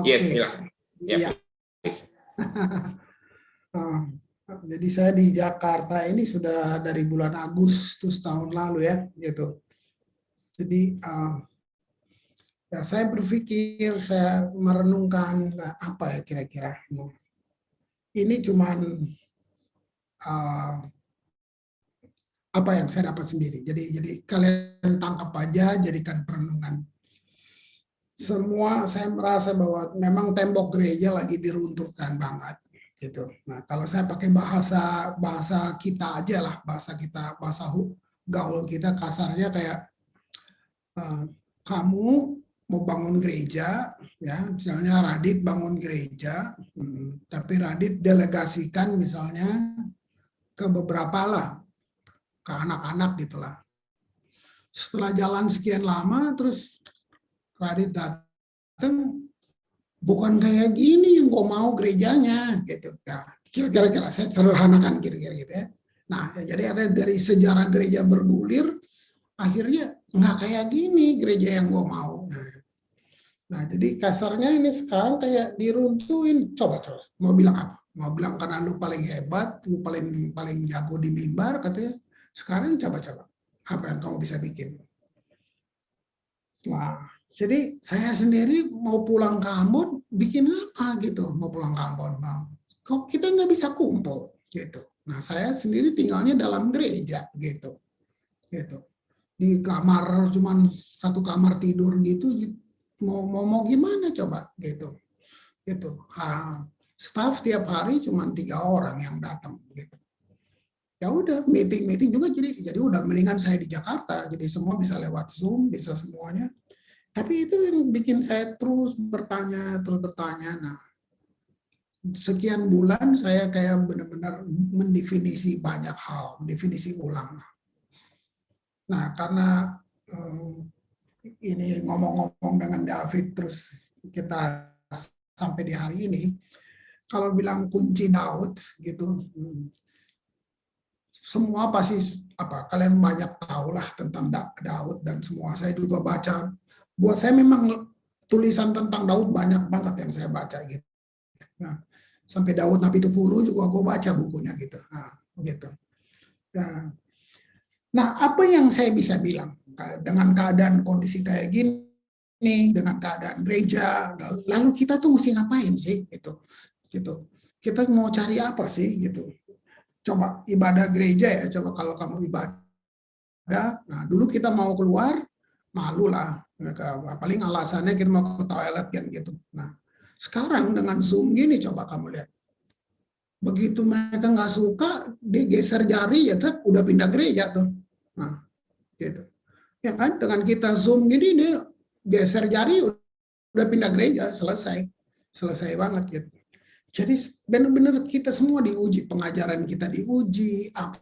Yes, Oke, silakan. Ya, iya. please. Eh, Jadi saya di Jakarta ini sudah dari bulan Agustus tahun lalu ya, gitu. Jadi ya saya berpikir, saya merenungkan apa ya kira-kira. Ini cuman apa yang saya dapat sendiri. Jadi kalian tangkap aja, jadikan perenungan. Semua saya merasa bahwa memang tembok gereja lagi diruntuhkan banget gitu. Nah, kalau saya pakai bahasa bahasa kita aja lah, bahasa kita, bahasa gaul kita, kasarnya kayak kamu mau bangun gereja, ya misalnya Radit bangun gereja, tapi Radit delegasikan misalnya ke beberapa lah, ke anak-anak gitulah. Setelah jalan sekian lama, terus Radit datang, bukan kayak gini yang gue mau gerejanya gitu. Ya, kira-kira saya sederhanakan kira-kira gitu ya. Nah, jadi ada dari sejarah gereja bergulir, akhirnya nggak kayak gini gereja yang gue mau. Nah, jadi kasarnya ini sekarang kayak diruntuhin. Coba, mau bilang apa? Mau bilang karena lu paling hebat, lu paling paling jago di mimbar katanya. Sekarang coba-coba, apa yang kamu bisa bikin? Wah, jadi saya sendiri mau pulang ke Ambon, bikin apa gitu? Mau pulang ke Ambon, Bang. Kok kita nggak bisa kumpul gitu? Nah, saya sendiri tinggalnya dalam gereja gitu, gitu. Di kamar cuman satu kamar tidur gitu, mau gimana coba gitu, gitu. Staff tiap hari cuma 3 orang yang datang gitu. Ya udah meeting juga jadi udah mendingan saya di Jakarta, jadi semua bisa lewat Zoom, bisa semuanya. Tapi itu yang bikin saya terus bertanya. Nah, sekian bulan saya kayak benar-benar mendefinisi banyak hal, definisi ulang. Nah, karena ini ngomong-ngomong dengan David, terus kita sampai di hari ini, kalau bilang kunci Daud gitu, semua pasti apa kalian banyak tahu lah tentang Daud dan semua. Saya juga baca, buat saya memang tulisan tentang Daud banyak banget yang saya baca gitu. Nah, sampai Daud Nabi Tupulu juga gue baca bukunya gitu. Nah, gitu. Nah, apa yang saya bisa bilang dengan keadaan kondisi kayak gini, dengan keadaan gereja, lalu kita tuh mesti ngapain sih gitu, gitu. Kita mau cari apa sih gitu? Coba ibadah gereja ya, coba kalau kamu ibadah, nah dulu kita mau keluar malu lah, paling alasannya kita mau ke toilet kan gitu. Nah, sekarang dengan Zoom gini coba kamu lihat, begitu mereka nggak suka, dia geser jari ya, udah pindah gereja tuh. Nah, gitu. Ya kan, dengan kita Zoom gini, dia geser jari, udah pindah gereja, selesai banget gitu. Jadi benar-benar kita semua diuji, pengajaran kita diuji, apa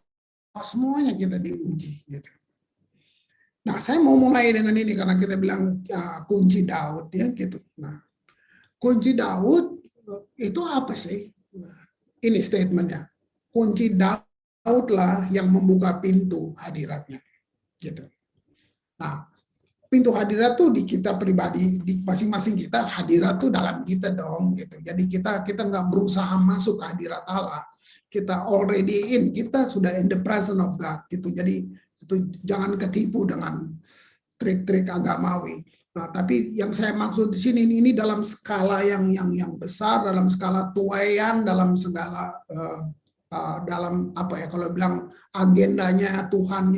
semuanya kita diuji gitu. Nah, saya mau mulai dengan ini karena kita bilang ya, kunci Daud ya gitu. Nah, kunci Daud itu apa sih? Nah, ini statementnya. Kunci Daud lah yang membuka pintu hadiratnya gitu. Nah, pintu hadirat tuh di kita pribadi, di masing-masing kita, hadirat tuh dalam kita dong gitu. Jadi kita nggak berusaha masuk ke hadirat Allah, kita already in, kita sudah in the presence of God gitu. Jadi itu jangan ketipu dengan trik-trik agamawi. Nah, tapi yang saya maksud di sini ini dalam skala yang besar, dalam skala tuayan, dalam segala dalam apa ya kalau bilang agendanya Tuhan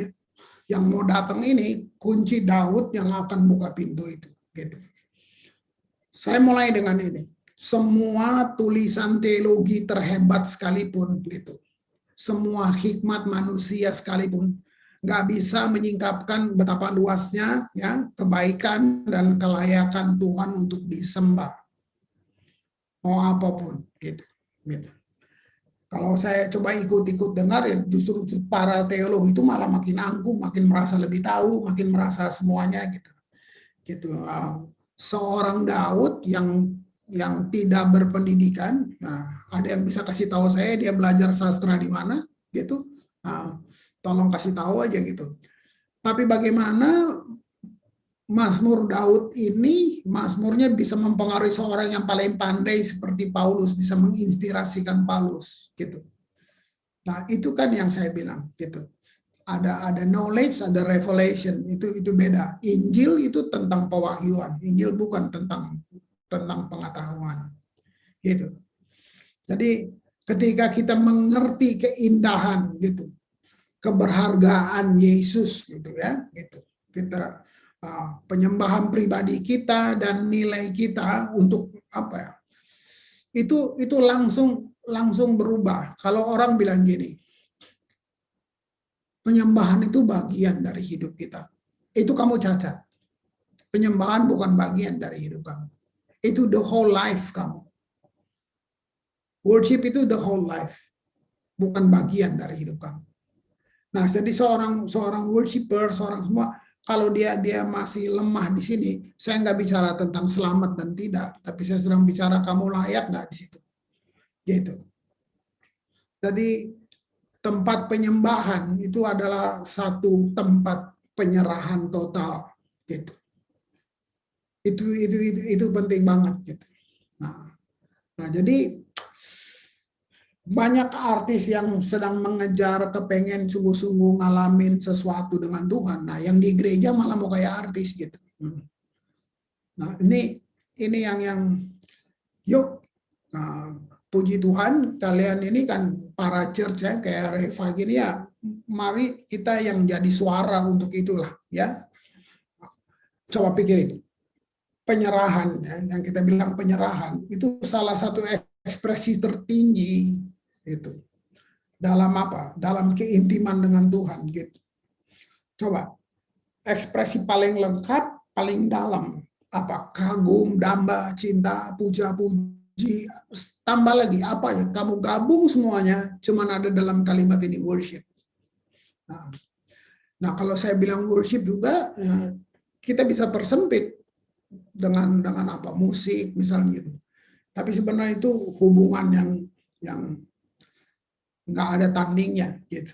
yang mau datang ini, kunci Daud yang akan buka pintu itu. Gitu. Saya mulai dengan ini. Semua tulisan teologi terhebat sekalipun, gitu. Semua hikmat manusia sekalipun, nggak bisa menyingkapkan betapa luasnya ya kebaikan dan kelayakan Tuhan untuk disembah. Mau apapun, gitu. Gitu. Kalau saya coba ikut-ikut dengar, ya justru para teolog itu malah makin angkuh, makin merasa lebih tahu, makin merasa semuanya gitu. Gitu. Seorang Daud yang tidak berpendidikan, nah, ada yang bisa kasih tahu saya dia belajar sastra di mana, gitu. Nah, tolong kasih tahu aja gitu. Tapi bagaimana Mazmur Daud ini, mazmurnya bisa mempengaruhi seorang yang paling pandai seperti Paulus, bisa menginspirasikan Paulus, gitu. Nah, itu kan yang saya bilang, gitu. Ada knowledge, ada revelation, itu beda. Injil itu tentang pewahyuan, Injil bukan tentang pengetahuan, gitu. Jadi ketika kita mengerti keindahan, gitu, keberhargaan Yesus, gitu ya, gitu. Kita penyembahan pribadi kita dan nilai kita untuk apa ya? Itu langsung berubah. Kalau orang bilang gini, penyembahan itu bagian dari hidup kita. Itu kamu cacat. Penyembahan bukan bagian dari hidup kamu. Itu the whole life kamu. Worship itu the whole life, bukan bagian dari hidup kamu. Nah, jadi seorang worshiper, seorang semua, kalau dia masih lemah di sini, saya nggak bicara tentang selamat dan tidak, tapi saya sedang bicara kamu layak nggak di situ. Gitu. Jadi tempat penyembahan itu adalah satu tempat penyerahan total, gitu. Itu penting banget, gitu. Nah, jadi banyak artis yang sedang mengejar kepengen sungguh-sungguh ngalamin sesuatu dengan Tuhan. Nah, yang di gereja malah mau kayak artis, gitu. Nah, ini yang yuk, nah, puji Tuhan kalian ini kan para church ya, kayak Reva gini ya, mari kita yang jadi suara untuk itulah ya. Coba pikirin, penyerahan ya, yang kita bilang penyerahan itu salah satu ekspresi tertinggi itu dalam apa? Dalam keintiman dengan Tuhan, gitu. Coba ekspresi paling lengkap, paling dalam apa? Kagum, damba, cinta, puja-puji, tambah lagi apa ya? Kamu gabung semuanya, cuman ada dalam kalimat ini, worship. Nah, kalau saya bilang worship juga, kita bisa persempit dengan apa? Musik misalnya gitu. Tapi sebenarnya itu hubungan yang nggak ada tandingnya, gitu.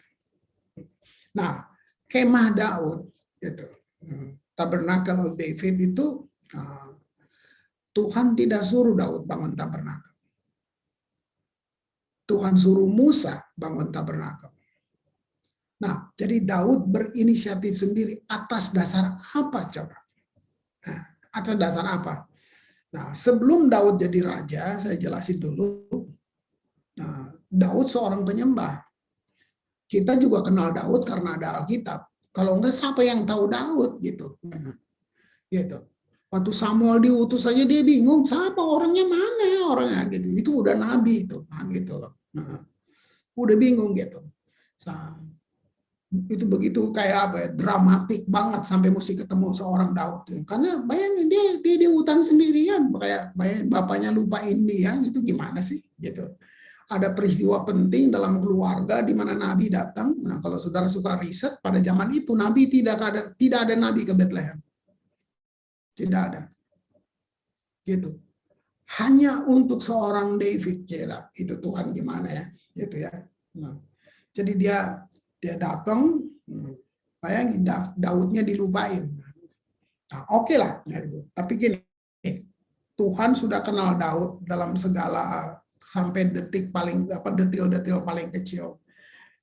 Nah, kemah Daud, gitu. Tabernakel of David itu Tuhan tidak suruh Daud bangun tabernakel. Tuhan suruh Musa bangun tabernakel. Nah, jadi Daud berinisiatif sendiri atas dasar apa coba? Nah, atas dasar apa? Nah, sebelum Daud jadi raja, saya jelasin dulu. Nah, Daud seorang penyembah. Kita juga kenal Daud karena ada Alkitab. Kalau enggak, siapa yang tahu Daud, gitu. Gitu. Waktu Samuel diutus saja dia bingung, siapa orangnya, mana orangnya, gitu. Itu udah nabi itu, nah, gitu loh. Nah, udah bingung gitu. Nah, itu begitu kayak apa ya, dramatik banget sampai mesti ketemu seorang Daud. Karena bayangin dia di hutan sendirian, kayak bayangin bapaknya lupain dia, itu gimana sih, gitu. Ada peristiwa penting dalam keluarga di mana nabi datang. Nah, kalau saudara suka riset, pada zaman itu nabi tidak ada nabi ke Bethlehem. Tidak ada. Gitu. Hanya untuk seorang David, kira itu Tuhan gimana ya, gitu ya. Nah, jadi dia datang, bayangin Daudnya dilupain. Nah, oke lah, gitu. Tapi gini, Tuhan sudah kenal Daud dalam segala sampai detil-detil paling kecil.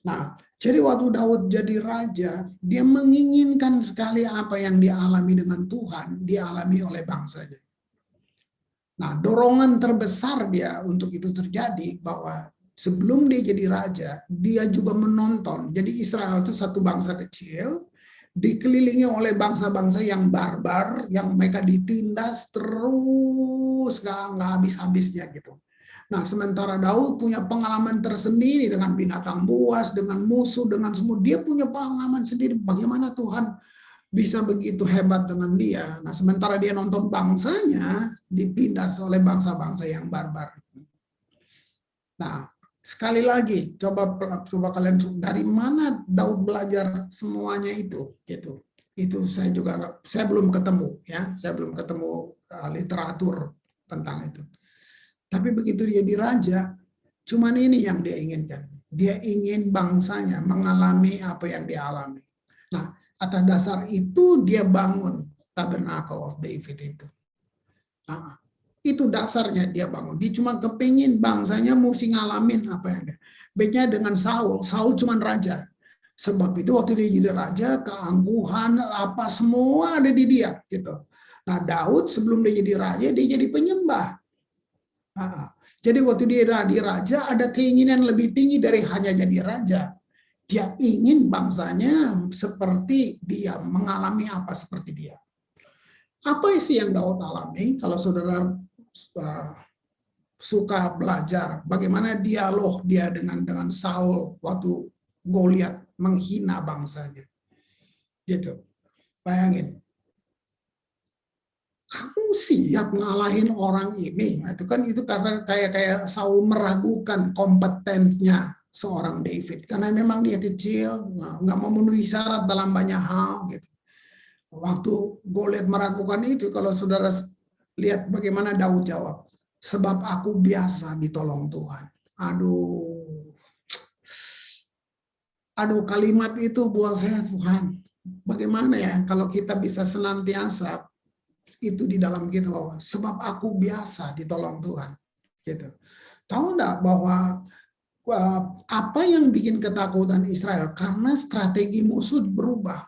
Nah, jadi waktu Daud jadi raja, dia menginginkan sekali apa yang dialami dengan Tuhan, dialami oleh bangsanya. Nah, dorongan terbesar dia untuk itu terjadi bahwa sebelum dia jadi raja, dia juga menonton. Jadi Israel itu satu bangsa kecil, dikelilingi oleh bangsa-bangsa yang barbar, yang mereka ditindas terus nggak habis-habisnya gitu. Nah, sementara Daud punya pengalaman tersendiri dengan binatang buas, dengan musuh, dengan semua. Dia punya pengalaman sendiri bagaimana Tuhan bisa begitu hebat dengan dia. Nah, sementara dia nonton bangsanya ditindas oleh bangsa-bangsa yang barbar. Nah, sekali lagi coba kalian, dari mana Daud belajar semuanya itu, gitu. Itu saya belum ketemu ya, saya belum ketemu literatur tentang itu. Tapi begitu dia diraja, cuman ini yang dia inginkan. Dia ingin bangsanya mengalami apa yang dia alami. Nah, atas dasar itu dia bangun Tabernacle of David itu. Nah, itu dasarnya dia bangun. Dia cuma kepingin bangsanya mesti ngalamin apa yang ada. Bedanya dengan Saul. Saul cuma raja. Sebab itu waktu dia jadi raja, keangkuhan, apa semua ada di dia. Gitu. Nah, Daud sebelum dia jadi raja, dia jadi penyembah. Nah, jadi waktu dia jadi raja, ada keinginan lebih tinggi dari hanya jadi raja. Dia ingin bangsanya seperti dia, mengalami apa seperti dia. Apa sih yang Daud alami? Kalau saudara suka belajar bagaimana dialog dia dengan Saul waktu Goliat menghina bangsanya. Gitu. Bayangin. Kamu siap ngalahin orang ini? Nah, itu karena kayak Saul meragukan kompetensinya seorang David karena memang dia kecil, nggak memenuhi syarat dalam banyak hal gitu. Waktu Goliat meragukan itu, kalau saudara lihat bagaimana Daud jawab, sebab aku biasa ditolong Tuhan. Aduh, kalimat itu buat saya, Tuhan, bagaimana ya kalau kita bisa senantiasa itu di dalam kita, bahwa sebab aku biasa ditolong Tuhan. Gitu. Tahu enggak bahwa apa yang bikin ketakutan Israel? Karena strategi musuh berubah.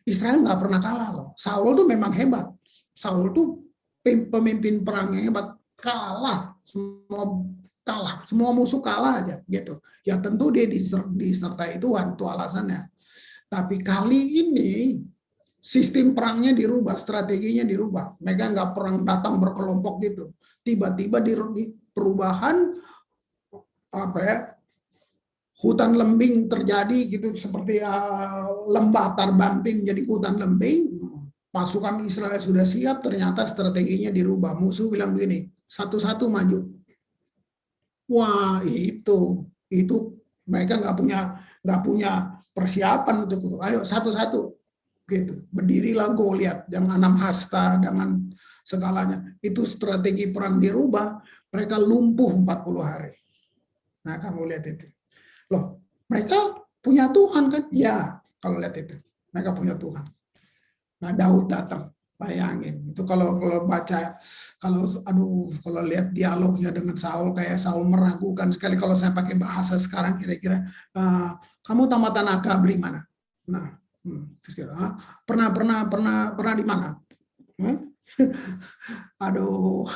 Israel nggak pernah kalah loh. Saul tuh memang hebat. Saul tuh pemimpin perangnya hebat. Kalah, semua musuh kalah aja gitu. Ya tentu dia disertai Tuhan, itu alasannya. Tapi kali ini sistem perangnya dirubah, strateginya dirubah. Mereka nggak perang datang berkelompok gitu. Tiba-tiba di perubahan apa ya? Hutan lembing terjadi gitu, seperti lembah Tarbamping jadi hutan lembing. Pasukan Israel sudah siap, ternyata strateginya dirubah. Musuh bilang begini, satu-satu maju. Wah, itu mereka nggak punya persiapan untuk itu. Ayo satu-satu gitu. Berdirilah Goliat, jangan enam hasta, jangan segalanya. Itu strategi perang dirubah, mereka lumpuh 40 hari. Nah, kamu lihat itu. Loh, mereka punya Tuhan kan? Ya, kalau lihat itu. Mereka punya Tuhan. Nah, Daud datang. Bayangin. Itu kalau baca, kalau lihat dialognya dengan Saul, kayak Saul meragukan sekali. Kalau saya pakai bahasa sekarang, kira-kira, kamu tamatan Akabri mana? Nah, pernah di mana? Aduh,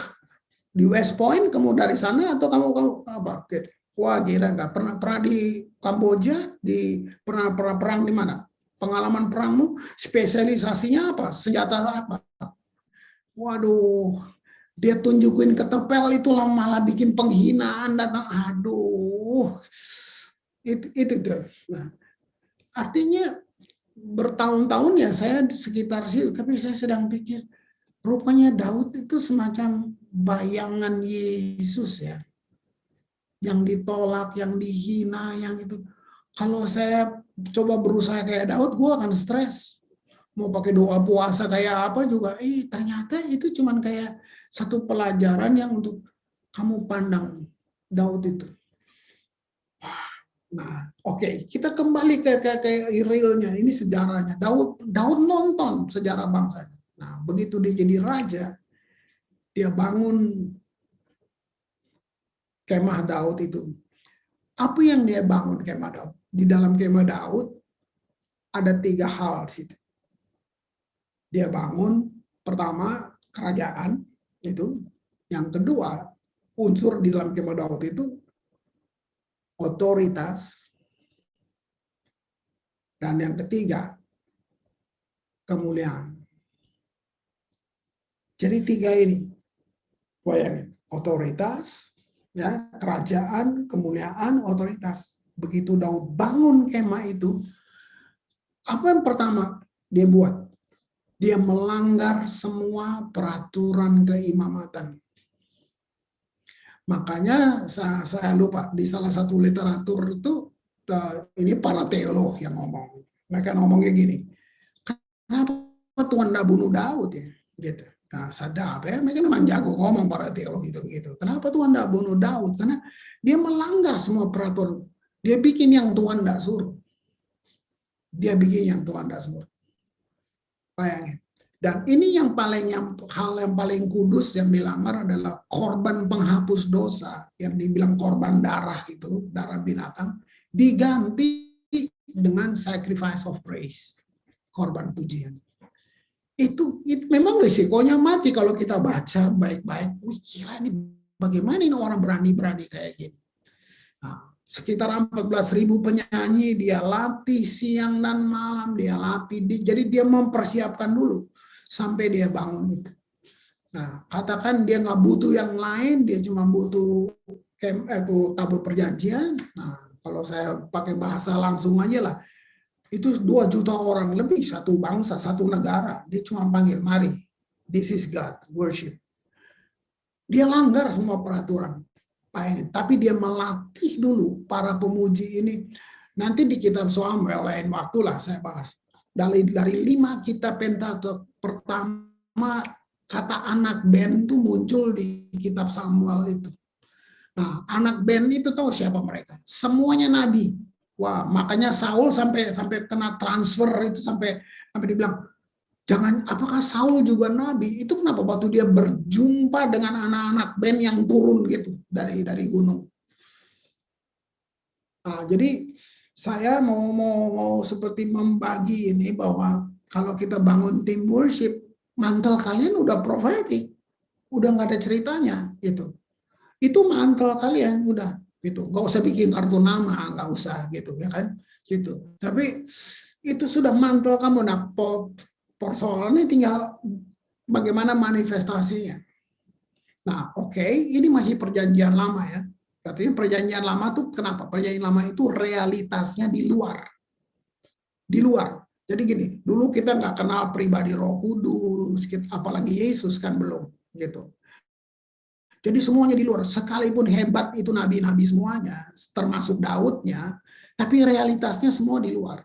di West Point, kamu dari sana atau kamu apa? Wah, gila, nggak pernah di Kamboja, pernah perang di mana? Pengalaman perangmu, spesialisasinya apa? Senjata apa? Waduh, dia tunjukin ketepel itu malah bikin penghinaan datang. Aduh, itu tuh. Nah, artinya bertahun-tahun ya saya sekitar situ, tapi saya sedang pikir, rupanya Daud itu semacam bayangan Yesus ya. Yang ditolak, yang dihina, yang itu. Kalau saya coba berusaha kayak Daud, gue akan stres. Mau pakai doa puasa kayak apa juga, ternyata itu cuman kayak satu pelajaran yang untuk kamu pandang Daud itu. Nah, oke, kita kembali ke realnya. Ini sejarahnya. Daud nonton sejarah bangsanya. Nah, begitu dia jadi raja, dia bangun kemah Daud itu. Apa yang dia bangun kemah Daud? Di dalam kemah Daud ada 3 hal di situ. Dia bangun, pertama kerajaan itu, yang kedua unsur di dalam kemah Daud itu otoritas, dan yang ketiga kemuliaan. Jadi 3 ini, bayangin, otoritas, ya, kerajaan, kemuliaan, otoritas. Begitu Daud bangun kemah itu, apa yang pertama dia buat? Dia melanggar semua peraturan keimamatan. Makanya saya lupa, di salah satu literatur itu, ini para teolog yang ngomong. Mereka ngomongnya gini, kenapa Tuhan tidak bunuh Daud ya? Gitu. Nah, sadar ya, mereka memang jago ngomong para teolog itu begitu. Kenapa Tuhan tidak bunuh Daud? Karena dia melanggar semua peraturan. Dia bikin yang Tuhan tidak suruh. Dia bikin yang Tuhan tidak suruh. Bayangin. Dan ini hal yang paling kudus yang dilanggar adalah korban penghapus dosa yang dibilang korban darah itu, darah binatang, diganti dengan sacrifice of praise, korban pujian. Itu memang risikonya mati kalau kita baca baik-baik. Wih, gila ini bagaimana ini orang berani-berani kayak gini. Nah, sekitar 14.000 penyanyi dia latih siang dan malam, dia latih, jadi dia mempersiapkan dulu sampai dia bangun itu. Nah, katakan dia nggak butuh yang lain, dia cuma butuh tabut perjanjian. Nah, kalau saya pakai bahasa langsung aja lah, itu 2 juta orang lebih, satu bangsa, satu negara. Dia cuma panggil, mari, this is God, worship. Dia langgar semua peraturan. Tapi dia melatih dulu para pemuji ini. Nanti di kitab Samuel lain waktu lah saya bahas. Dari 5 kitab Pentatuk pertama, kata anak Ben itu muncul di kitab Samuel itu. Nah, anak Ben itu tahu siapa mereka? Semuanya nabi. Wah, makanya Saul sampai kena transfer itu, sampai dibilang, jangan, apakah Saul juga nabi? Itu kenapa waktu dia berjumpa dengan anak-anak Ben yang turun gitu dari gunung. Nah, jadi saya mau seperti membagi ini bahwa kalau kita bangun tim worship, mantel kalian udah prophetic, udah nggak ada ceritanya gitu. Itu mantel kalian udah gitu, nggak usah bikin kartu nama, nggak usah gitu ya kan, gitu. Tapi itu sudah mantel kamu. Nah, persoalannya tinggal bagaimana manifestasinya. Nah, oke, ini masih perjanjian lama ya. Katanya perjanjian lama tuh kenapa? Perjanjian lama itu realitasnya di luar. Di luar. Jadi gini, dulu kita nggak kenal pribadi Roh Kudus, apalagi Yesus kan belum gitu. Jadi semuanya di luar. Sekalipun hebat itu nabi-nabi semuanya, termasuk Daudnya, tapi realitasnya semua di luar.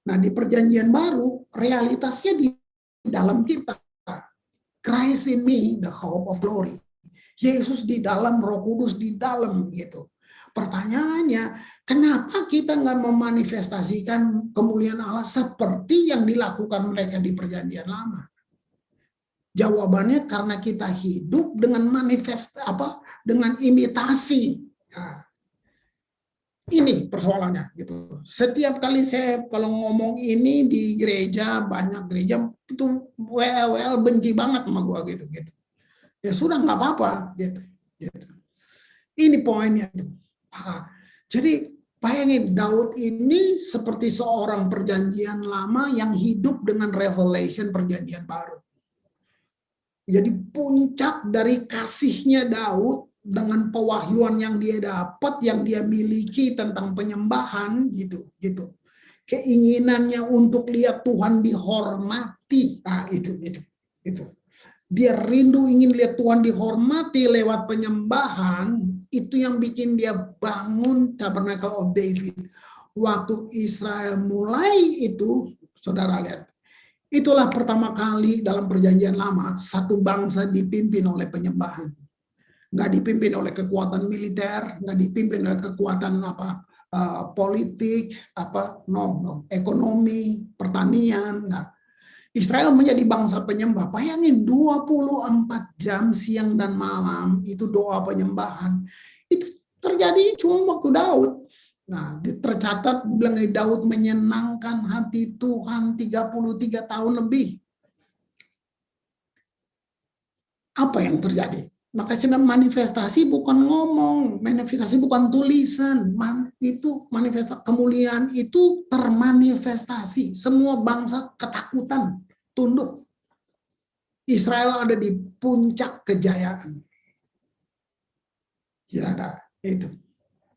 Nah, di perjanjian baru, realitasnya di dalam kita. Christ in me, the hope of glory. Yesus di dalam, Roh Kudus di dalam gitu. Pertanyaannya, kenapa kita nggak memanifestasikan kemuliaan Allah seperti yang dilakukan mereka di perjanjian lama? Jawabannya karena kita hidup dengan dengan imitasi. Nah, ini persoalannya gitu. Setiap kali saya kalau ngomong ini di gereja, banyak gereja itu WL benci banget sama gua gitu. Ya sudah, nggak apa-apa gitu. Ini poinnya tuh. Jadi bayangin, Daud ini seperti seorang perjanjian lama yang hidup dengan revelation perjanjian baru. Jadi puncak dari kasihnya Daud dengan pewahyuan yang dia dapat, yang dia miliki tentang penyembahan gitu. Keinginannya untuk lihat Tuhan dihormati. Nah, itu. Dia rindu ingin lihat Tuhan dihormati lewat penyembahan. Itu yang bikin dia bangun Tabernacle of David. Waktu Israel mulai itu, saudara lihat, itulah pertama kali dalam perjanjian lama satu bangsa dipimpin oleh penyembahan. Nggak dipimpin oleh kekuatan militer, nggak dipimpin oleh kekuatan politik, ekonomi, pertanian. Nggak. Israel menjadi bangsa penyembah. Bayangin 24 jam siang dan malam itu doa penyembahan. Itu terjadi cuma waktu Daud. Nah, tercatat bilang Daud menyenangkan hati Tuhan 33 tahun lebih. Apa yang terjadi? Makanya manifestasi bukan ngomong, manifestasi bukan tulisan, itu manifestasi kemuliaan itu termanifestasi. Semua bangsa ketakutan, tunduk. Israel ada di puncak kejayaan. Tidak ada itu.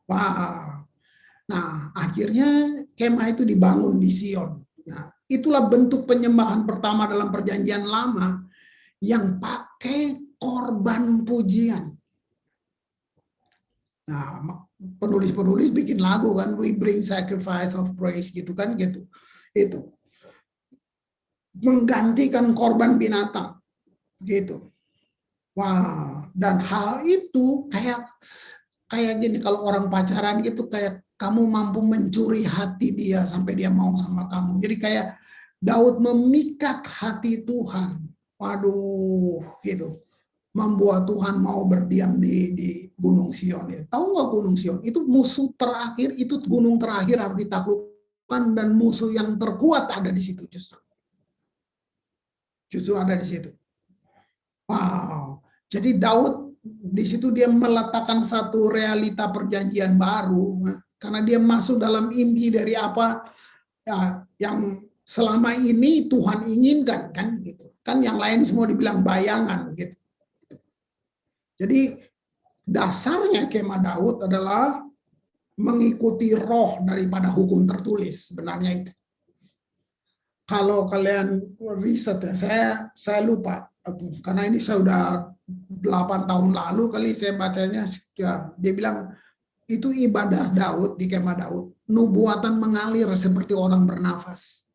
Wow. Nah, akhirnya kemah itu dibangun di Sion. Nah, itulah bentuk penyembahan pertama dalam perjanjian lama yang pakai korban pujian. Nah, penulis-penulis bikin lagu kan, we bring sacrifice of praise gitu kan gitu. Itu menggantikan korban binatang gitu. Wah, dan hal itu kayak gini, kalau orang pacaran gitu, kayak kamu mampu mencuri hati dia sampai dia mau sama kamu. Jadi kayak Daud memikat hati Tuhan. Waduh, gitu. Membuat Tuhan mau berdiam di Gunung Sion. Tahu nggak Gunung Sion? Itu musuh terakhir, itu gunung terakhir harus ditaklukkan, dan musuh yang terkuat ada di situ justru. Justru ada di situ. Wow. Jadi Daud di situ dia meletakkan satu realita perjanjian baru, karena dia masuk dalam inti dari apa ya, yang selama ini Tuhan inginkan, kan gitu. Kan yang lain semua dibilang bayangan gitu. Jadi dasarnya kemah Daud adalah mengikuti roh daripada hukum tertulis, sebenarnya itu. Kalau kalian riset ya, saya lupa karena ini saya udah 8 tahun lalu kali saya bacanya, ya dia bilang itu ibadah Daud di kemah Daud, nubuatan mengalir seperti orang bernafas.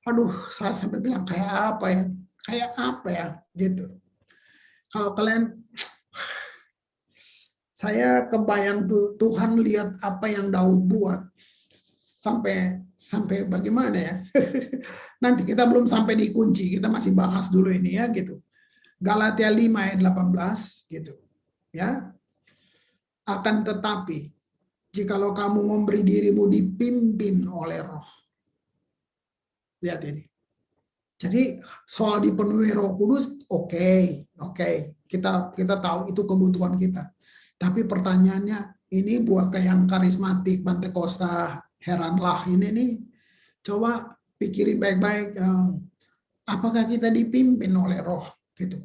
Aduh, saya sampai bilang kayak apa ya gitu. Kalau kalian, saya kebayang tuh Tuhan lihat apa yang Daud buat sampai bagaimana ya. Nanti kita belum sampai di kunci, kita masih bahas dulu ini ya gitu. Galatia 5 ayat 18 gitu. Ya. Akan tetapi jikalau kamu memberi dirimu dipimpin oleh Roh. Lihat ini. Jadi soal dipenuhi Roh Kudus, oke. Kita tahu itu kebutuhan kita. Tapi pertanyaannya, ini buat kayak yang karismatik, Pantekosta, heranlah ini nih. Coba pikirin baik-baik, apakah kita dipimpin oleh Roh gitu.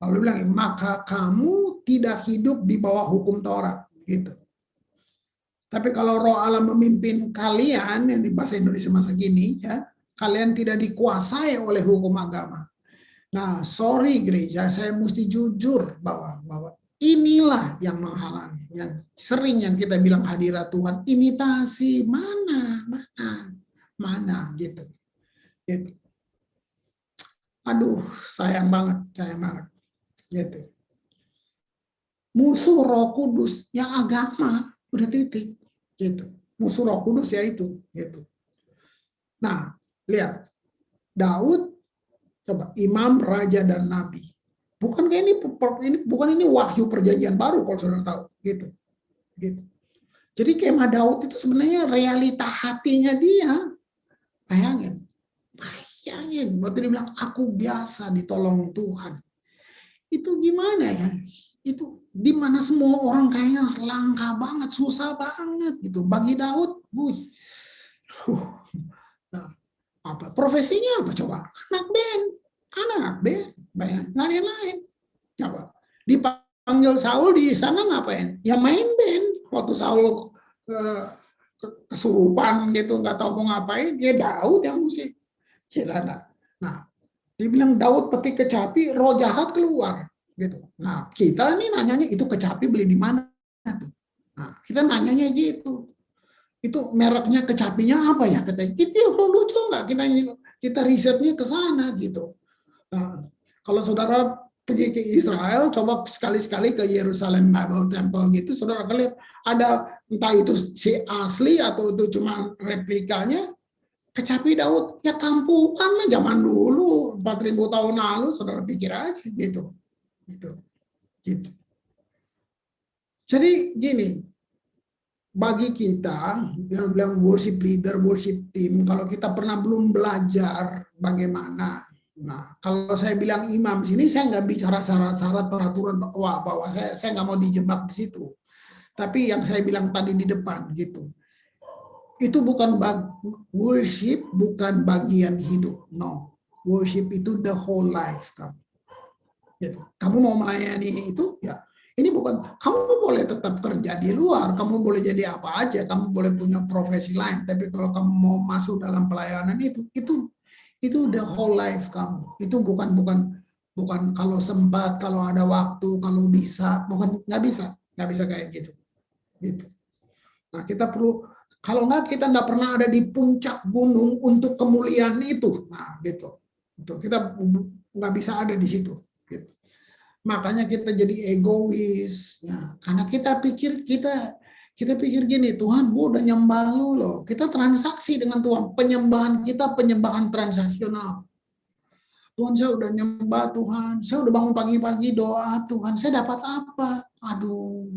Lalu bilang, maka kamu tidak hidup di bawah hukum Taurat gitu. Tapi kalau Roh Allah memimpin kalian, yang di bahasa Indonesia masa kini ya, kalian tidak dikuasai oleh hukum agama. Nah, sorry gereja, saya mesti jujur bahwa inilah yang menghalangi, yang sering yang kita bilang hadirat Tuhan, imitasi mana gitu. Aduh, sayang banget gitu. Musuh Roh Kudus yang agama udah titik gitu. Musuh Roh Kudus ya itu gitu. Nah, lihat Daud, coba imam, raja, dan nabi. Bukan ini wahyu perjanjian baru kalau saudara tahu gitu. Jadi kemah Daud itu sebenarnya realita hatinya dia. Bayangin, waktu dia bilang aku biasa ditolong Tuhan. Itu gimana ya? Itu di mana semua orang kayaknya langka banget, susah banget gitu. Bagi Daud, nah, apa profesinya apa coba? Anak band, bayang, nggak ada yang lain. Coba dipanggil Saul di sana ngapain? Ya main band. Waktu Saul kesurupan gitu, nggak tahu mau ngapain, ya Daud yang musik. Nah, dibilang Daud petik kecapi, roh jahat keluar gitu. Nah, kita ini nanyanya itu kecapi beli di mana tuh? Nah, kita nanyanya gitu. Itu mereknya kecapinya apa ya? Katanya, itu lucu nggak? Kita risetnya ke sana gitu. Nah, kalau saudara pergi ke Israel, coba sekali-sekali ke Yerusalem Bible Temple gitu, saudara akan lihat ada entah itu si asli atau itu cuma replikanya, kecapi Daud. Ya kampungan lah zaman dulu, 4.000 tahun lalu, saudara pikir aja gitu. Jadi gini, bagi kita yang bilang worship leader, worship team, kalau kita pernah belum belajar bagaimana, nah kalau saya bilang imam sini, saya nggak bicara syarat-syarat peraturan bahwa saya nggak mau dijebak di situ. Tapi yang saya bilang tadi di depan gitu, itu bukan worship, bukan bagian hidup, no. Worship itu the whole life kamu. Gitu. Kamu mau melayani itu, ya ini bukan, kamu boleh tetap kerja di luar, kamu boleh jadi apa aja, kamu boleh punya profesi lain, tapi kalau kamu mau masuk dalam pelayanan itu the whole life kamu. Itu bukan kalau sempat, kalau ada waktu, kalau bisa, nggak bisa kayak gitu. Nah, kita perlu, kalau nggak kita nggak pernah ada di puncak gunung untuk kemuliaan itu. Nah, gitu. Kita nggak bisa ada di situ. Gitu. Makanya kita jadi egois, ya, karena kita pikir Kita pikir gini, Tuhan, gue udah nyembah lu loh. Kita transaksi dengan Tuhan. Penyembahan kita penyembahan transaksional. Tuhan, saya udah nyembah Tuhan. Saya udah bangun pagi-pagi doa Tuhan. Saya dapat apa? Aduh,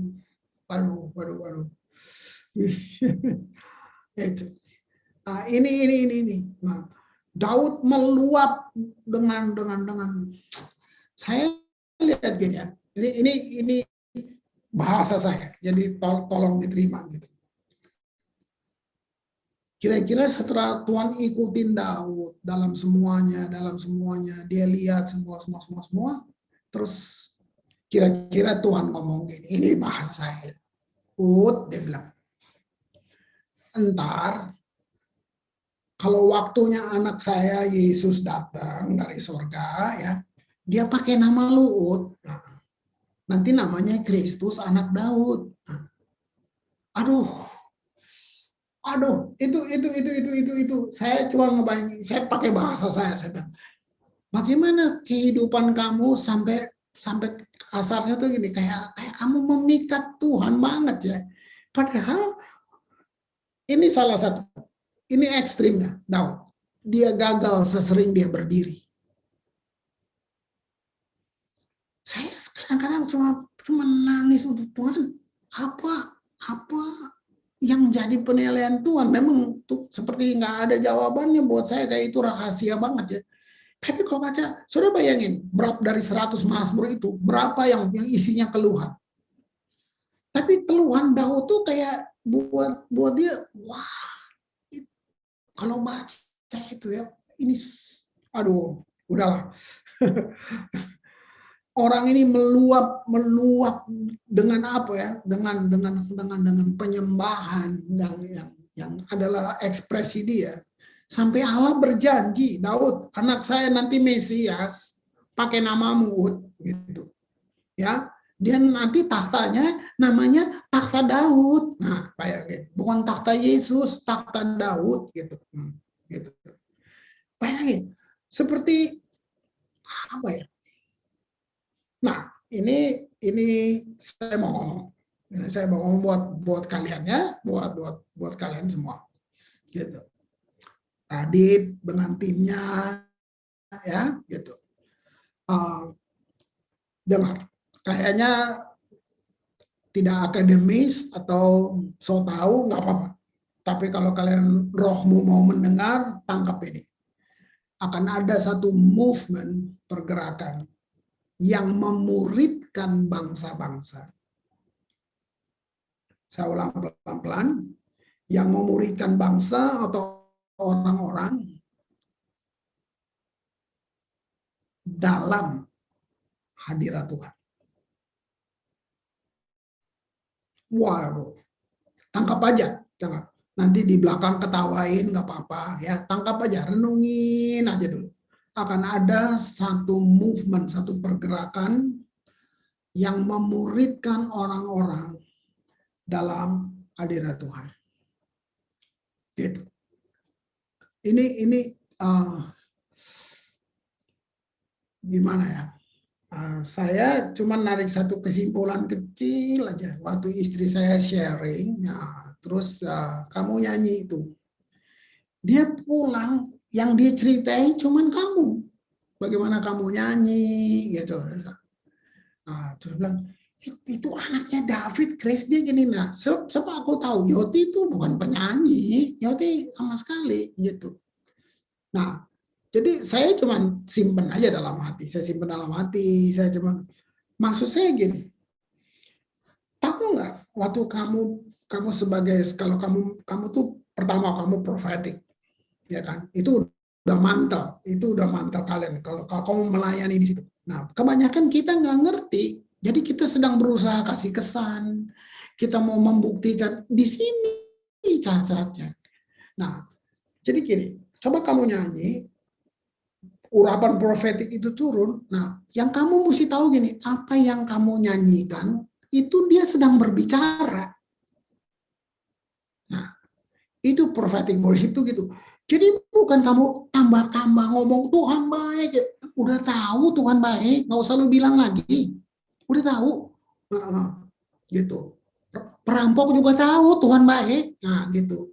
aduh. Itu. Nah, ini. Nah, Daud meluap dengan saya lihat gini ya. Ini bahasa saya. Jadi tolong diterima gitu. Kira-kira setelah Tuhan ikutin Daud dalam semuanya, dia lihat semua, terus kira-kira Tuhan ngomong gini, ini bahasa saya. Dia bilang, entar kalau waktunya anak saya Yesus datang dari surga, ya, dia pakai nama Luut, nah, nanti namanya Kristus anak Daud. Nah, aduh, itu. Saya cuma ngebayangin, saya pakai bahasa saya bilang, bagaimana kehidupan kamu sampai kasarnya tuh gini, kayak kamu memikat Tuhan banget ya. Padahal ini salah satu, ini ekstrimnya, Daud. Dia gagal sesering dia berdiri. Saya kadang-kadang cuma nangis untuk Tuhan. Apa yang jadi penilaian Tuhan? Memang tuh seperti nggak ada jawabannya buat saya, kayak itu rahasia banget ya. Tapi kalau baca, saudara bayangin, berapa dari 100 Mazmur itu, berapa yang isinya keluhan. Tapi keluhan Daud tuh kayak buat dia, wah, kalau baca itu ya, ini, aduh, udahlah. Orang ini meluap dengan apa ya? Dengan penyembahan yang adalah ekspresi dia. Sampai Allah berjanji, Daud, anak saya nanti Mesias, pakai namamu, gitu. Ya, dia nanti tahtanya namanya takhta Daud. Nah, bayangin, bukan takhta Yesus, takhta Daud, gitu. Gitu. Bayangin, seperti apa ya? Nah, ini saya mau ngomong buat kalian ya, buat kalian semua, gitu. Radit dengan timnya, ya, gitu. Dengar, kayaknya tidak akademis atau so tahu, nggak apa-apa. Tapi kalau kalian rohmu mau mendengar, tangkap ini. Akan ada satu movement, pergerakan yang memuridkan bangsa-bangsa. Saya ulang pelan-pelan, yang memuridkan bangsa atau orang-orang dalam hadirat Tuhan. Waduh, tangkap aja, tangkap. Nanti di belakang ketawain nggak apa-apa ya, tangkap aja, renungin aja dulu. Akan ada satu movement, satu pergerakan yang memuridkan orang-orang dalam hadirat Tuhan. Gitu. Ini gimana ya? Saya cuma narik satu kesimpulan kecil aja waktu istri saya sharing, ya, terus kamu nyanyi itu, dia pulang yang dia ceritain cuman kamu, bagaimana kamu nyanyi gitu. Terus bilang, itu anaknya David, Chris, dia gini. Nah, sebab aku tahu Yoti itu bukan penyanyi, Yoti sama sekali gitu. Nah, jadi saya cuma simpen aja dalam hati, saya cuma, maksud saya gini, tahu nggak waktu kamu sebagai, kalau kamu tuh pertama kamu prophetic, ya kan, itu udah mantel kalian kalau kamu melayani di situ. Nah, kebanyakan kita nggak ngerti, jadi kita sedang berusaha kasih kesan, kita mau membuktikan di sini cacatnya. Nah, jadi gini, coba kamu nyanyi, urapan profetik itu turun. Nah, yang kamu mesti tahu gini, apa yang kamu nyanyikan itu dia sedang berbicara. Nah, itu prophetic worship tuh gitu. Jadi bukan kamu tambah-tambah ngomong Tuhan baik, udah tahu Tuhan baik, nggak usah lu bilang lagi, udah tahu, gitu. Perampok juga tahu Tuhan baik. Nah, gitu.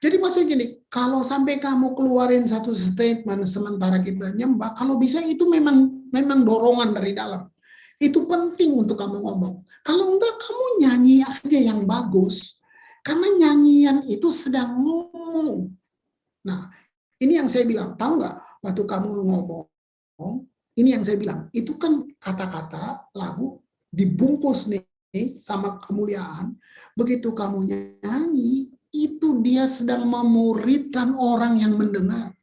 Jadi maksudnya gini, kalau sampai kamu keluarin satu statement sementara kita nyembah, kalau bisa itu memang dorongan dari dalam. Itu penting untuk kamu ngomong. Kalau enggak, kamu nyanyi aja yang bagus. Karena nyanyian itu sedang ngomong. Nah, ini yang saya bilang, tahu nggak? Waktu kamu ngomong, ini yang saya bilang, itu kan kata-kata lagu dibungkus nih sama kemuliaan. Begitu kamu nyanyi, itu dia sedang memuridkan orang yang mendengar.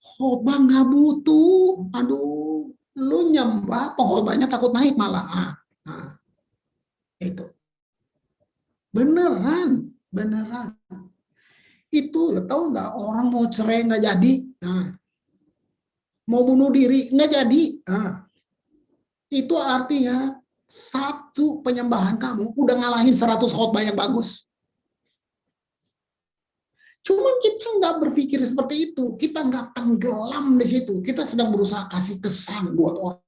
Khotbah nggak butuh, aduh, lu nyembah, pengkhotbahnya takut naik malah. Nah, itu beneran. Itu tahu nggak, orang mau cerai nggak jadi, mau bunuh diri nggak jadi. Itu artinya satu penyembahan kamu udah ngalahin 100 khotbah yang bagus. Cuman kita nggak berpikir seperti itu, kita nggak tenggelam di situ. Kita sedang berusaha kasih kesan buat orang.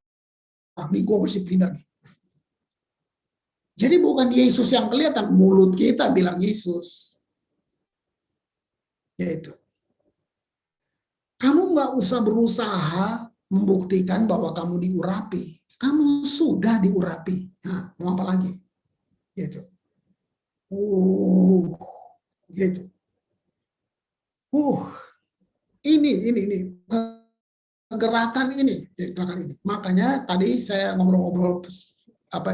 Nih gue worship leader nih. Jadi bukan Yesus yang kelihatan, mulut kita bilang Yesus. Yaitu. Kamu nggak usah berusaha membuktikan bahwa kamu diurapi. Kamu sudah diurapi. Nah, mau apa lagi? Gitu. Gitu. Ini gerakan ini. Makanya tadi saya ngobrol-ngobrol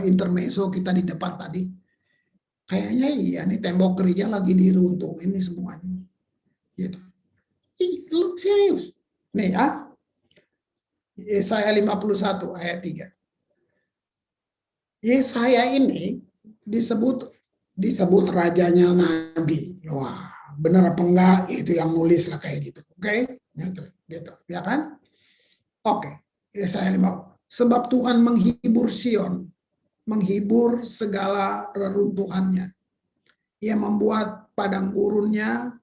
intermezzo kita di depan tadi. Kayaknya iya nih tembok gereja lagi diruntuhin ini semuanya. Gitu. Serius. Nih ya. Yesaya 51 ayat 3. Yesaya ini disebut rajanya nabi. Wah, benar apa enggak itu yang nulis lah kayak gitu. Oke? Gitu. Ya kan? Oke. Yesaya 50. Sebab Tuhan menghibur Sion, menghibur segala reruntuhannya. Ia membuat padang gurunnya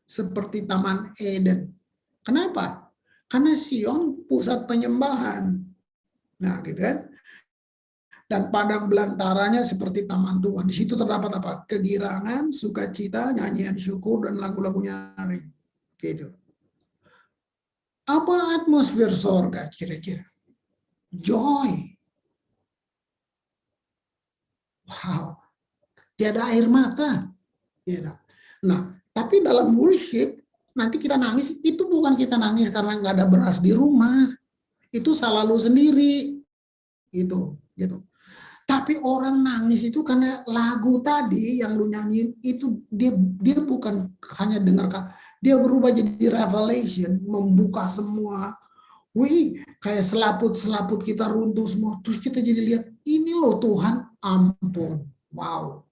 seperti Taman Eden. Kenapa? Karena Sion pusat penyembahan. Nah, gitu kan? Dan padang belantaranya seperti taman Tuhan. Di situ terdapat apa? Kegirangan, sukacita, nyanyian syukur, dan lagu-lagu nyaring. Gitu. Apa atmosfer sorga kira-kira? Joy. Wow. Tiada air mata. Nah, tapi dalam worship, nanti kita nangis, itu bukan kita nangis karena nggak ada beras di rumah. Itu salah lu sendiri. Gitu. Tapi orang nangis itu karena lagu tadi yang lu nyanyiin itu dia bukan hanya dengar, dia berubah jadi revelation, membuka semua. Wih, kayak selaput-selaput kita runtuh semua. Terus kita jadi lihat, ini loh Tuhan, ampun. Wow.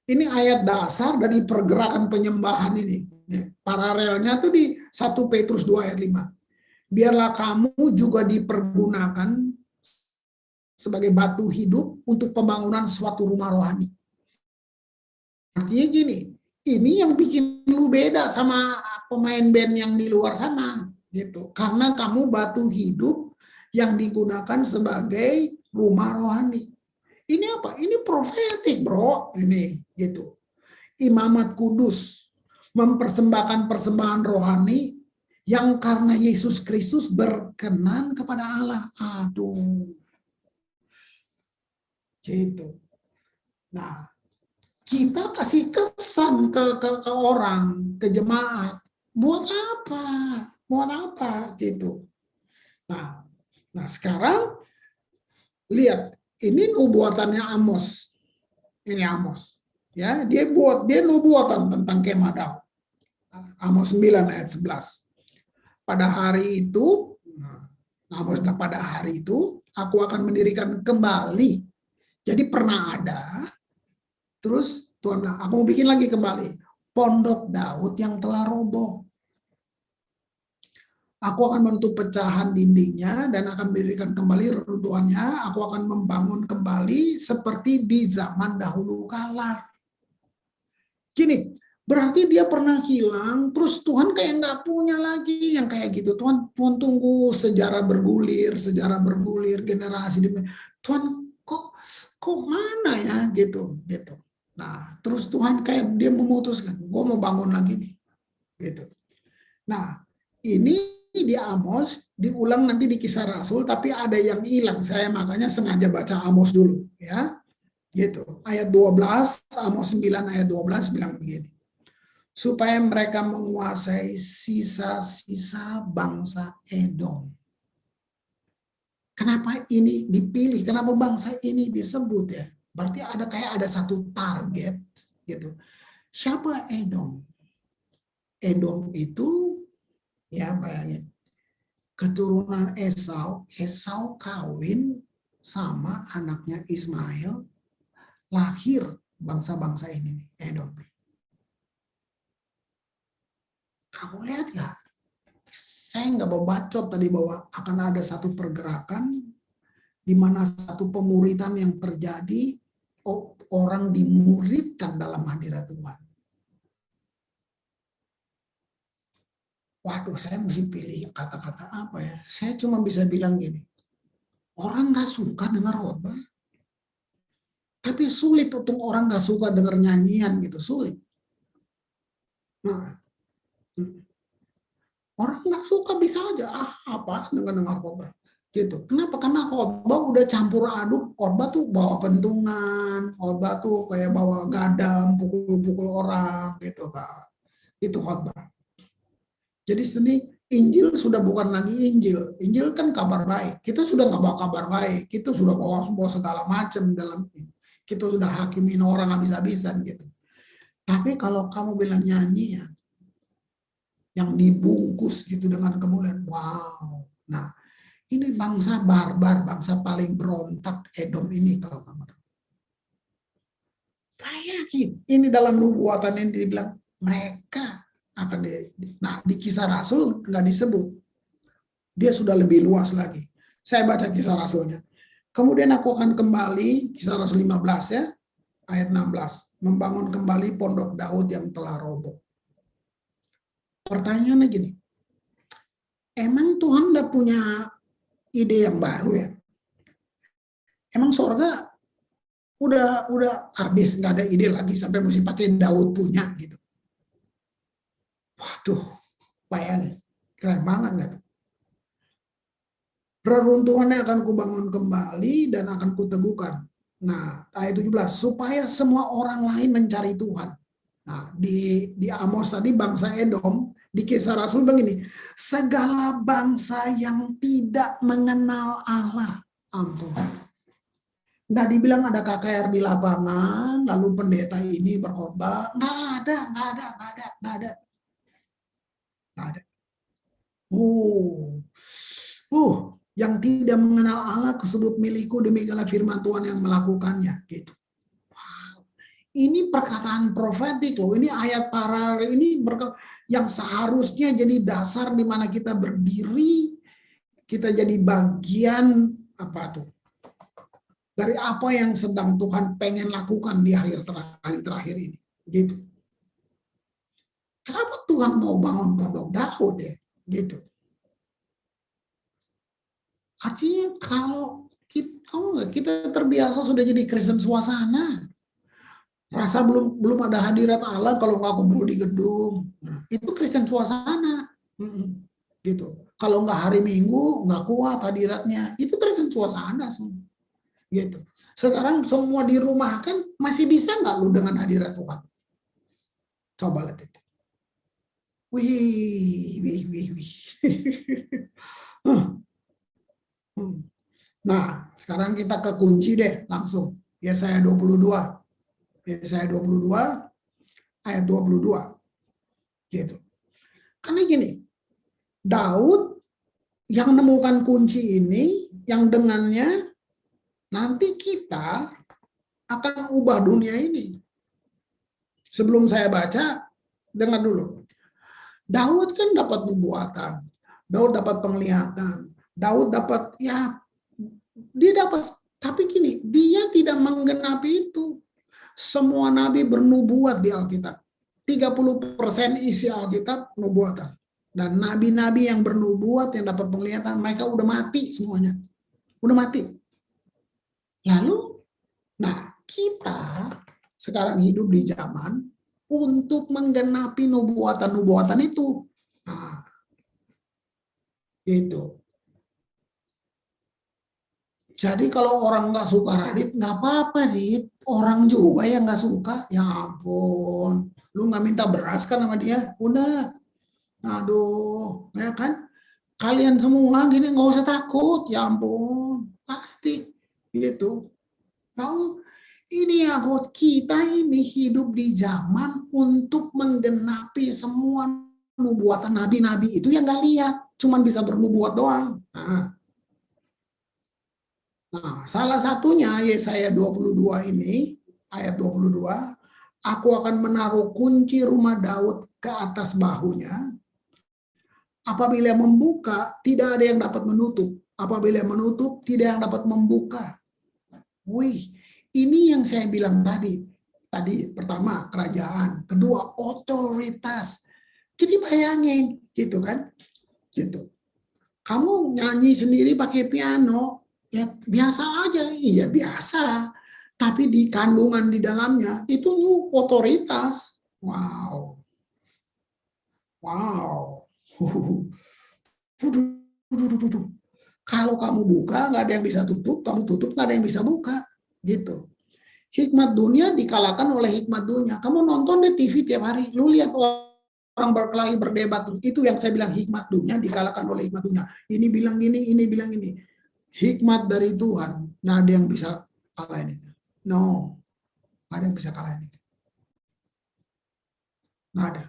Ini ayat dasar dari pergerakan penyembahan ini. Paralelnya tuh di 1 Petrus 2 ayat 5. Biarlah kamu juga dipergunakan sebagai batu hidup untuk pembangunan suatu rumah rohani. Artinya gini, ini yang bikin lu beda sama pemain band yang di luar sana, gitu. Karena kamu batu hidup yang digunakan sebagai rumah rohani. Ini apa? Ini profetik, bro. Ini, gitu. Imamat kudus, mempersembahkan persembahan rohani yang karena Yesus Kristus berkenan kepada Allah. Aduh. Gitu. Nah, kita kasih kesan ke orang, ke jemaat. Buat apa? Gitu. Nah, sekarang lihat, ini nubuatannya Amos. Ini Amos. Ya, dia nubuatan tentang kemah Daud. Amos 9 ayat 11. Pada hari itu, Amos bilang pada hari itu, aku akan mendirikan kembali. Jadi pernah ada, terus Tuhan bilang, aku mau bikin lagi kembali. Pondok Daud yang telah roboh. Aku akan menutup pecahan dindingnya dan akan mendirikan kembali reruntuhannya. Aku akan membangun kembali seperti di zaman dahulu kala. Gini, Berarti dia pernah hilang, terus Tuhan kayak nggak punya lagi yang kayak gitu. Tuhan tunggu sejarah bergulir, generasi demi Tuhan kok mana ya gitu. Nah, terus Tuhan kayak dia memutuskan, gue mau bangun lagi nih, gitu. Nah, ini di Amos diulang nanti di Kisah Rasul, tapi ada yang hilang. Saya makanya sengaja baca Amos dulu, ya, gitu. Ayat 12, Amos 9 ayat 12 bilang begini. Supaya mereka menguasai sisa-sisa bangsa Edom. Kenapa ini dipilih? Kenapa bangsa ini disebut ya? Berarti ada satu target gitu. Siapa Edom? Edom itu ya bayangin keturunan Esau. Esau kawin sama anaknya Ismail, lahir bangsa-bangsa ini nih, Edom. Kamu lihat ya, saya nggak mau bacot tadi bahwa akan ada satu pergerakan di mana satu pemuritan yang terjadi, orang dimuridkan dalam hadirat Tuhan. Waduh, saya mesti pilih kata-kata apa ya? Saya cuma bisa bilang gini, orang nggak suka dengar khotbah, tapi sulit untuk orang nggak suka dengar nyanyian gitu, sulit. Nah, orang nggak suka bisa aja, apa dengar khotbah gitu. Kenapa? Karena khotbah udah campur aduk. Khotbah tuh bawa pentungan, khotbah tuh kayak bawa gadam, pukul-pukul orang gitu kan. Itu khotbah. Jadi sini Injil sudah bukan lagi Injil. Injil kan kabar baik. Kita sudah nggak bawa kabar baik. Kita sudah bawa segala macam dalam. Kita sudah hakimin orang habis-habisan gitu. Tapi kalau kamu bilang nyanyian yang dibungkus gitu dengan kemuliaan, wow. Nah, ini bangsa barbar, bangsa paling berontak Edom ini kalau kamu tahu. Bayangin, ini dalam nubuatan ini dibilang mereka akan di Kisah Rasul nggak disebut. Dia sudah lebih luas lagi. Saya baca Kisah Rasulnya. Kemudian aku akan kembali, Kisah Rasul 15 ya, ayat 16. Membangun kembali pondok Daud yang telah roboh. Pertanyaannya gini, emang Tuhan udah punya ide yang baru ya? Emang sorga udah habis, nggak ada ide lagi sampai mesti pakai Daud punya gitu? Waduh, bayangin, keren banget nggak tuh? Reruntuhannya akan kubangun kembali dan akan kuteguhkan. Nah, ayat 17, supaya semua orang lain mencari Tuhan. Nah, di Amos tadi bangsa Edom, di Kisah Rasul begini, segala bangsa yang tidak mengenal Allah. Ampun. Nggak dibilang ada KKR di lapangan, lalu pendeta ini berkhotbah. Nggak ada. Yang tidak mengenal Allah kesebut milikku, demikianlah firman Tuhan yang melakukannya. Gitu. Wow. Ini perkataan profetik loh. Ini ayat paralel ini yang seharusnya jadi dasar di mana kita berdiri, kita jadi bagian apa tuh? Dari apa yang sedang Tuhan pengen lakukan di hari terakhir ini. Gitu. Kenapa Tuhan mau bangun pondok Daud ya? Gitu. Artinya kalau kita terbiasa sudah jadi Kristen suasana. Rasa belum ada hadirat Allah kalau nggak kumpul di gedung. Nah, itu Kristen suasana. Gitu. Kalau nggak hari Minggu, nggak kuat hadiratnya. Itu Kristen suasana semua. Gitu. Sekarang semua di rumah kan masih bisa nggak lu dengan hadirat Tuhan? Coba lihat itu. Wih. Nah, sekarang kita ke kunci deh langsung. Yesaya 22. Yesaya 22 ayat 22. Gitu. Karena gini, Daud yang menemukan kunci ini, yang dengannya nanti kita akan ubah dunia ini. Sebelum saya baca, dengar dulu. Daud kan dapat nubuatan, Daud dapat penglihatan, Daud dapat dia dapat, tapi gini, dia tidak menggenapi itu. Semua nabi bernubuat di Alkitab. 30% isi Alkitab nubuatan. Dan nabi-nabi yang bernubuat yang dapat penglihatan, mereka udah mati semuanya. Udah mati. Lalu, nah kita sekarang hidup di zaman untuk menggenapi nubuatan-nubuatan itu. Nah, itu. Jadi kalau orang nggak suka Radit, nggak apa-apa, Dit. Orang juga yang nggak suka, ya ampun. Lu nggak minta beras kan sama dia? Udah. Aduh, ya kan? Kalian semua gini nggak usah takut, ya ampun. Pasti gitu. Tahu? Ini aku kita ini hidup di zaman untuk menggenapi semua nubuatan nabi-nabi itu yang nggak lihat, cuman bisa bernubuat doang. Nah, salah satunya Yesaya 22 ini, ayat 22, aku akan menaruh kunci rumah Daud ke atas bahunya. Apabila membuka, tidak ada yang dapat menutup. Apabila menutup, tidak yang dapat membuka. Wih, ini yang saya bilang tadi. Tadi pertama kerajaan, kedua otoritas. Jadi bayangin, gitu kan? Gitu. Kamu nyanyi sendiri pakai piano, ya biasa aja, iya biasa. Tapi di kandungan di dalamnya itu otoritas. Wow. Wow. Kalau kamu buka, nggak ada yang bisa tutup. Kamu tutup, nggak ada yang bisa buka. Gitu. Hikmat dunia dikalahkan oleh hikmat dunia. Kamu nonton di TV tiap hari, lu lihat orang berkelahi berdebat, itu yang saya bilang hikmat dunia dikalahkan oleh hikmat dunia. Ini bilang gini, ini bilang ini. Hikmat dari Tuhan, nggak ada yang bisa kalahin itu. No, nggak ada yang bisa kalahin itu. Nggak ada.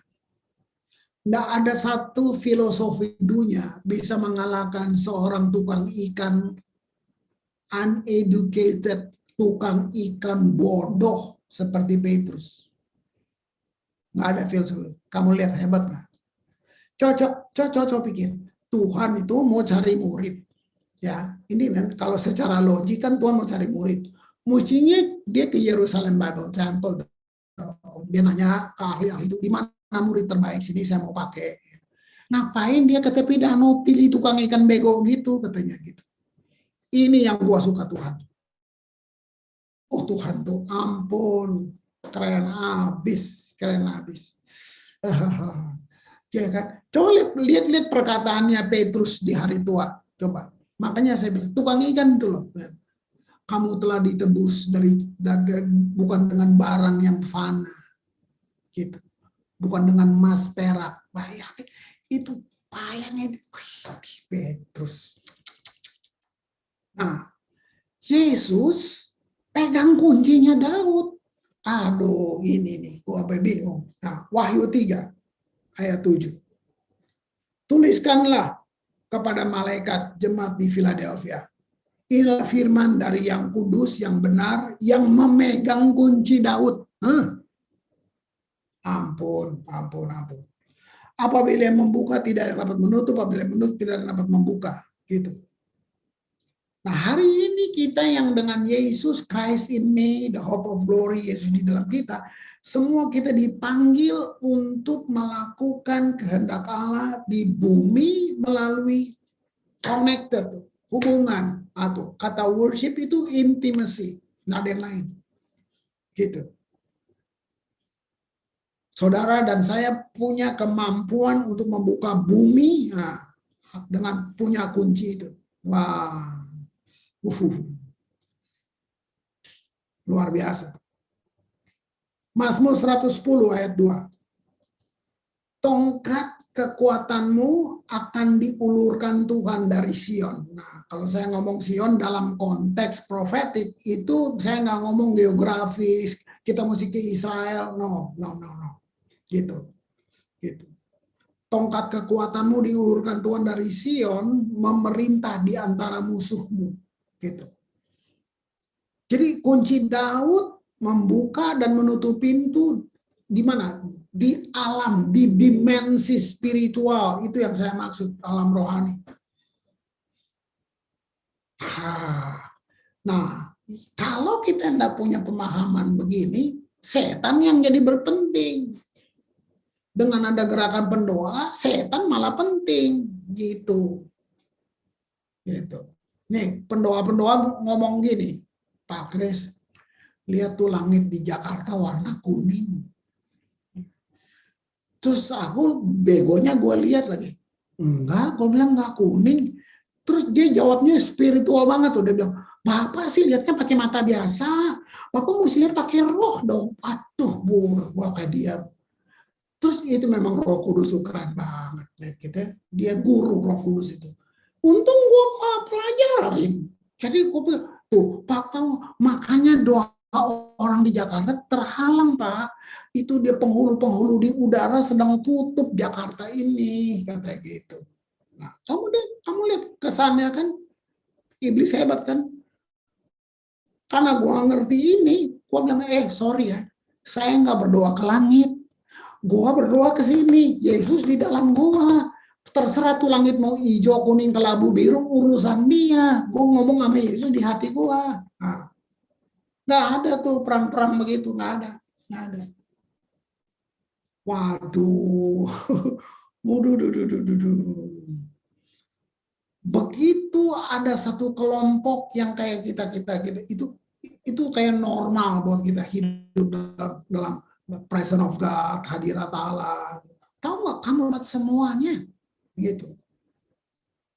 Nggak ada satu filosofi dunia bisa mengalahkan seorang tukang ikan uneducated, tukang ikan bodoh seperti Petrus. Nggak ada filosofi. Kamu lihat hebat nggak? Cocok pikir. Tuhan itu mau cari murid. Ya, ini kan kalau secara logik kan Tuhan mau cari murid. Mestinya dia ke Yerusalem Bible Temple. Dia nanya ke ahli-ahli itu, di mana murid terbaik sini saya mau pakai. Ngapain dia ke tepi danau pilih tukang ikan bego gitu, katanya gitu. Ini yang gua suka Tuhan. Oh Tuhan tuh ampun, keren abis, keren abis. Ya kan? Coba lihat perkataannya Petrus di hari tua. Coba. Makanya saya bilang, tukang ikan itu loh. Kamu telah ditebus dari bukan dengan barang yang fana. Gitu. Bukan dengan emas perak. Bayangin, itu bayangin Petrus. Nah, Yesus pegang kuncinya Daud. Aduh, ini nih, gua bingung. Nah, Wahyu 3 ayat 7. Tuliskanlah kepada malaikat jemaat di Philadelphia. Inilah firman dari yang kudus, yang benar, yang memegang kunci Daud. Ampun. Apabila yang membuka tidak dapat menutup, apabila menutup tidak dapat membuka. Gitu. Nah hari ini kita yang dengan Yesus, Christ in me, the hope of glory, Yesus di dalam kita, semua kita dipanggil untuk melakukan kehendak Allah di bumi melalui connected, hubungan, atau kata worship itu intimacy, nggak ada yang lain. Gitu. Saudara dan saya punya kemampuan untuk membuka bumi dengan punya kunci itu. Wah. Luar biasa. Mazmur 110 ayat 2. Tongkat kekuatanmu akan diulurkan Tuhan dari Sion. Nah, kalau saya ngomong Sion dalam konteks profetik, itu saya nggak ngomong geografis, kita mesti ke Israel, no. Gitu. Tongkat kekuatanmu diulurkan Tuhan dari Sion, memerintah di antara musuhmu. Gitu. Jadi kunci Daud membuka dan menutup pintu di mana? Di alam, di dimensi spiritual. Itu yang saya maksud, alam rohani. Nah, kalau kita tidak punya pemahaman begini, setan yang jadi berpenting. Dengan ada gerakan pendoa, setan malah penting gitu. Gitu. Nih, pendoa-pendoa ngomong gini, Pak Kris, lihat tuh langit di Jakarta warna kuning. Terus aku begonya gue lihat lagi. Enggak, gue bilang enggak kuning. Terus dia jawabnya spiritual banget tuh. Dia bilang, Bapak sih lihatnya pakai mata biasa. Bapak mesti lihat pakai roh dong. Aduh, gue kayak dia. Terus itu memang Roh Kudus itu keren banget. Gitu. Dia guru Roh Kudus itu. Untung gue pelajarin. Jadi gue bilang, tuh Pak tahu, makanya doa orang di Jakarta terhalang Pak. Itu dia penghulu-penghulu di udara sedang tutup Jakarta ini. Kata gitu. Nah, kamu lihat kesannya kan, iblis hebat kan. Karena gue ngerti ini, gue bilang, sorry ya, saya nggak berdoa ke langit. Gua berdoa ke sini, Yesus di dalam gua. Terserah tuh langit mau hijau, kuning, kelabu, biru, urusan dia. Gua ngomong sama Yesus di hati gua. Nah, nggak ada tuh perang-perang begitu, nggak ada. Waduh, begitu ada satu kelompok yang kayak kita itu kayak normal buat kita hidup dalam presence of God, hadirat Allah. Tahu nggak kamu dapat semuanya gitu.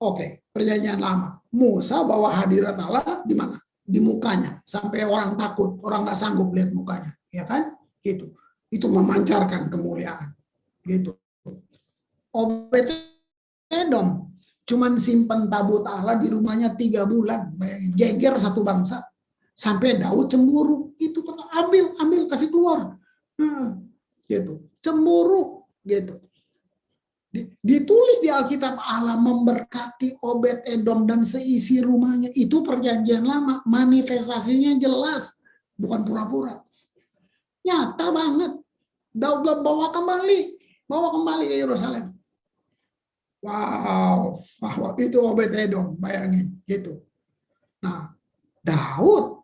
Oke, perjanjian lama. Musa bawa hadirat Allah di mana? Di mukanya, sampai orang takut, orang nggak sanggup lihat mukanya, ya kan? Gitu. Itu memancarkan kemuliaan. Gitu. Obed-Edom cuman simpen tabut Allah di rumahnya 3 bulan, geger satu bangsa. Sampai Daud cemburu, itu kata ambil kasih keluar. Gitu. Cemburu gitu. Ditulis di Alkitab Allah memberkati Obed-Edom dan seisi rumahnya. Itu perjanjian lama, manifestasinya jelas, bukan pura-pura. Nyata banget. Daud bawa kembali ke Yerusalem. Wow, itu Obed-Edom, bayangin gitu. Nah, Daud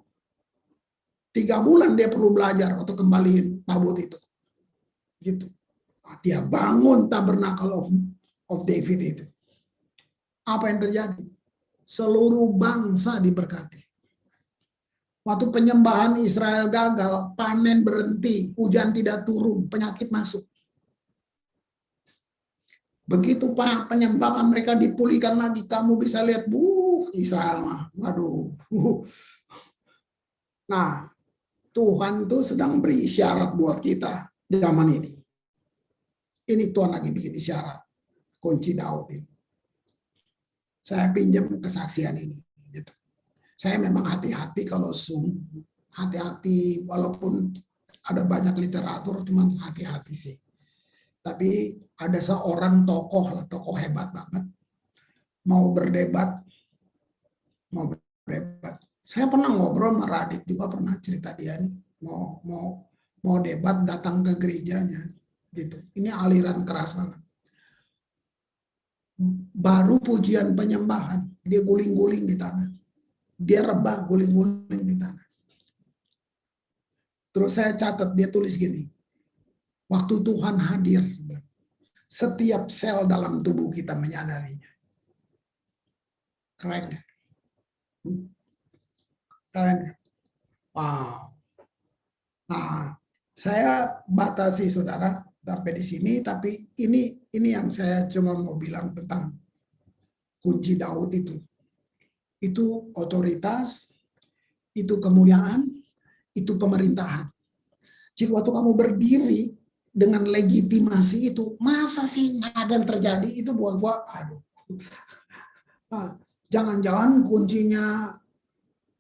3 bulan dia perlu belajar untuk kembaliin tabut itu. Gitu. Dia bangun tabernacle of David itu. Apa yang terjadi? Seluruh bangsa diberkati. Waktu penyembahan Israel gagal, panen berhenti, hujan tidak turun, penyakit masuk. Begitu penyembahan mereka dipulihkan lagi, kamu bisa lihat, Israel mah, waduh. Nah, Tuhan tuh sedang beri isyarat buat kita di zaman ini. Ini Tuhan lagi bikin isyarat, kunci Daud ini. Saya pinjam kesaksian ini. Gitu. Saya memang hati-hati kalau Zoom, hati-hati walaupun ada banyak literatur, cuman hati-hati sih. Tapi ada seorang tokoh hebat banget, mau berdebat. Saya pernah ngobrol sama Radit juga, pernah cerita dia nih, mau debat datang ke gerejanya. Gitu. Ini aliran keras banget. Baru pujian penyembahan, dia guling-guling di tanah. Dia rebah, guling-guling di tanah. Terus saya catat, dia tulis gini, waktu Tuhan hadir, setiap sel dalam tubuh kita menyadarinya. Keren. Keren. Wow. Nah, saya batasi saudara sampai di sini, tapi ini yang saya cuma mau bilang tentang kunci Daud itu. Itu otoritas, itu kemuliaan, itu pemerintahan. Jadi waktu kamu berdiri dengan legitimasi itu, masa sih nggak ada yang terjadi? Itu buat gua, aduh. Nah, jangan-jangan kuncinya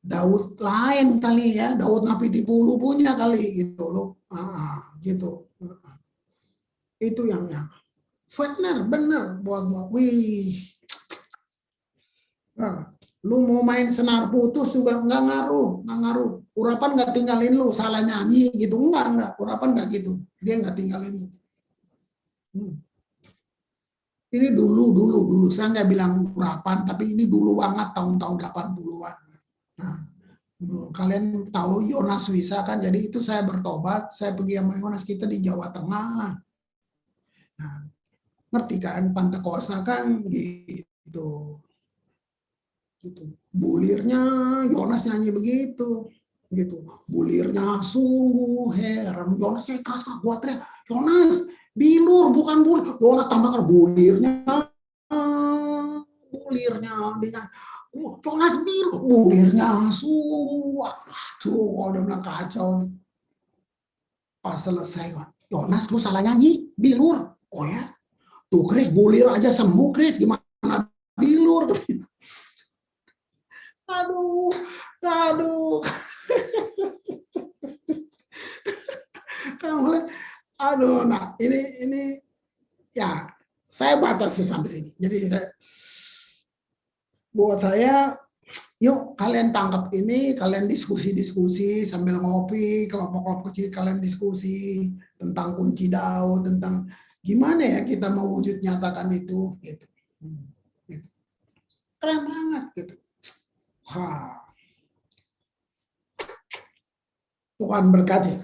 Daud lain kali ya, Daud Nabi di Bulu punya kali gitu loh, gitu. Itu yang benar buat wih. Nah, lu mau main senar putus juga nggak ngaruh. Urapan nggak tinggalin lu, salah nyanyi gitu, enggak. Urapan nggak gitu, dia nggak tinggalin lu. Ini dulu, saya nggak bilang urapan, tapi ini dulu banget tahun-tahun 80-an. Nah, kalian tahu Yonas Wisa kan, jadi itu saya bertobat, saya pergi sama Yonas, kita di Jawa Tengah lah. Nah, ngerti kan, Pantekosta kan gitu. Gitu. Bulirnya Yonas nyanyi begitu. Gitu. Bulirnya sungguh heran. Yonasnya keras kuat teriak. Yonas, bilur bukan bulir. Yonas tambahkan bulirnya. Bulirnya dia. Yonas bilur, bulirnya sungguh. Waduh, udah bilang kacau. Pas selesai, Yonas lu salah nyanyi, bilur. Oh ya, tuh Chris bulir aja sembuh Chris, gimana bilur? Aduh, aduh, kamu lihat, aduh, nah ini ya saya batasi sampai sini. Jadi buat saya, yuk kalian tangkap ini, kalian diskusi-diskusi sambil ngopi, kelompok-kelompok kecil kalian diskusi tentang kunci DAO, tentang gimana ya kita mau wujud nyatakan itu, gitu. Gitu. Keren banget gitu. Wah, Tuhan berkati.